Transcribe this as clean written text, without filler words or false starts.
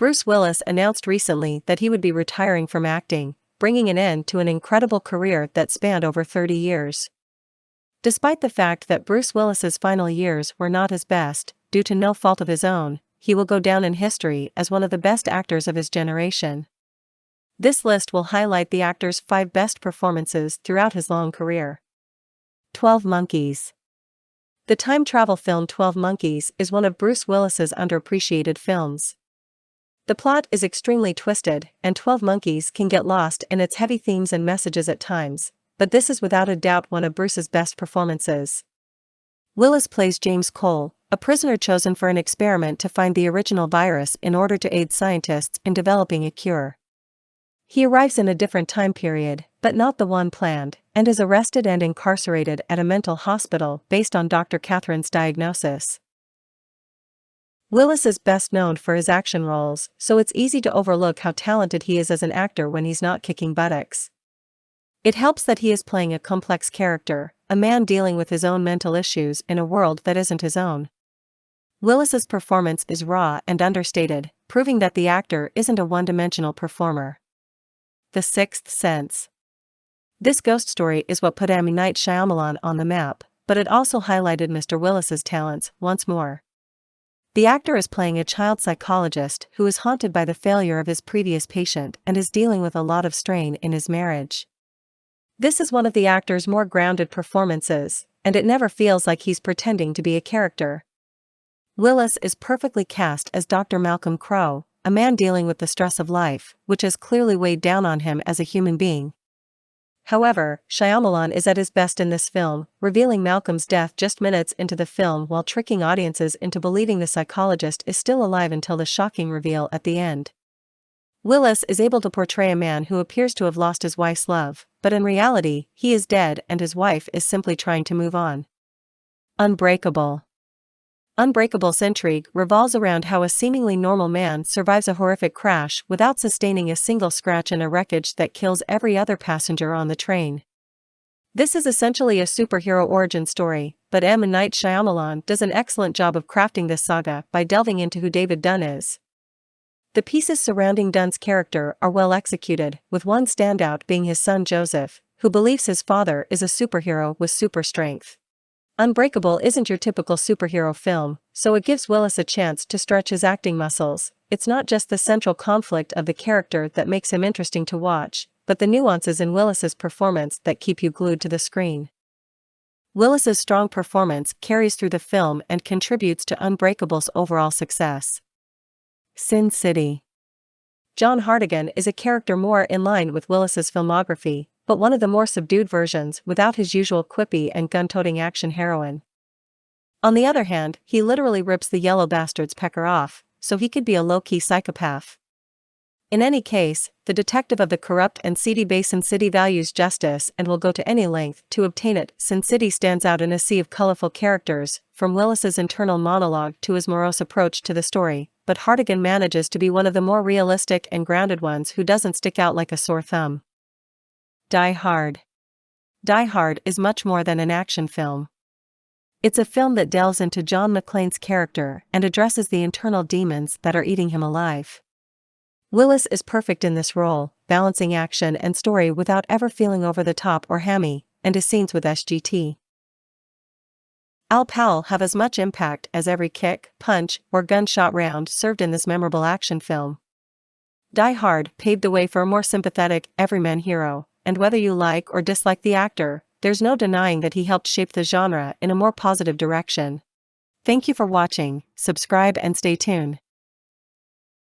Bruce Willis announced recently that he would be retiring from acting, bringing an end to an incredible career that spanned over 30 years. Despite the fact that Bruce Willis's final years were not his best, due to no fault of his own, he will go down in history as one of the best actors of his generation. This list will highlight the actor's 5 best performances throughout his long career. 12 Monkeys. The time travel film 12 Monkeys is one of Bruce Willis's underappreciated films. The plot is extremely twisted, and 12 Monkeys can get lost in its heavy themes and messages at times, but this is without a doubt one of Bruce's best performances. Willis plays James Cole, a prisoner chosen for an experiment to find the original virus in order to aid scientists in developing a cure. He arrives in a different time period, but not the one planned, and is arrested and incarcerated at a mental hospital based on Dr. Catherine's diagnosis. Willis is best known for his action roles, so it's easy to overlook how talented he is as an actor when he's not kicking buttocks. It helps that he is playing a complex character, a man dealing with his own mental issues in a world that isn't his own. Willis's performance is raw and understated, proving that the actor isn't a one-dimensional performer. The Sixth Sense. This ghost story is what put M. Night Shyamalan on the map, but it also highlighted Mr. Willis's talents once more. The actor is playing a child psychologist who is haunted by the failure of his previous patient and is dealing with a lot of strain in his marriage. This is one of the actor's more grounded performances, and it never feels like he's pretending to be a character. Willis is perfectly cast as Dr. Malcolm Crowe, a man dealing with the stress of life, which has clearly weighed down on him as a human being. However, Shyamalan is at his best in this film, revealing Malcolm's death just minutes into the film while tricking audiences into believing the psychologist is still alive until the shocking reveal at the end. Willis is able to portray a man who appears to have lost his wife's love, but in reality, he is dead and his wife is simply trying to move on. Unbreakable. Unbreakable's intrigue revolves around how a seemingly normal man survives a horrific crash without sustaining a single scratch in a wreckage that kills every other passenger on the train. This is essentially a superhero origin story, but M. Night Shyamalan does an excellent job of crafting this saga by delving into who David Dunn is. The pieces surrounding Dunn's character are well executed, with one standout being his son Joseph, who believes his father is a superhero with super strength. Unbreakable isn't your typical superhero film, so it gives Willis a chance to stretch his acting muscles. It's not just the central conflict of the character that makes him interesting to watch, but the nuances in Willis's performance that keep you glued to the screen. Willis's strong performance carries through the film and contributes to Unbreakable's overall success. Sin City. John Hartigan is a character more in line with Willis's filmography, but one of the more subdued versions without his usual quippy and gun-toting action heroine. On the other hand, he literally rips the yellow bastard's pecker off, so he could be a low-key psychopath. In any case, the detective of the corrupt and seedy Basin City values justice and will go to any length to obtain it. Sin City stands out in a sea of colorful characters, from Willis's internal monologue to his morose approach to the story, but Hartigan manages to be one of the more realistic and grounded ones who doesn't stick out like a sore thumb. Die Hard. Die Hard is much more than an action film. It's a film that delves into John McClane's character and addresses the internal demons that are eating him alive. Willis is perfect in this role, balancing action and story without ever feeling over the top or hammy, and his scenes with SGT. Al Powell have as much impact as every kick, punch, or gunshot round served in this memorable action film. Die Hard paved the way for a more sympathetic, everyman hero, and whether you like or dislike the actor, there's no denying that he helped shape the genre in a more positive direction. Thank you for watching, subscribe and stay tuned.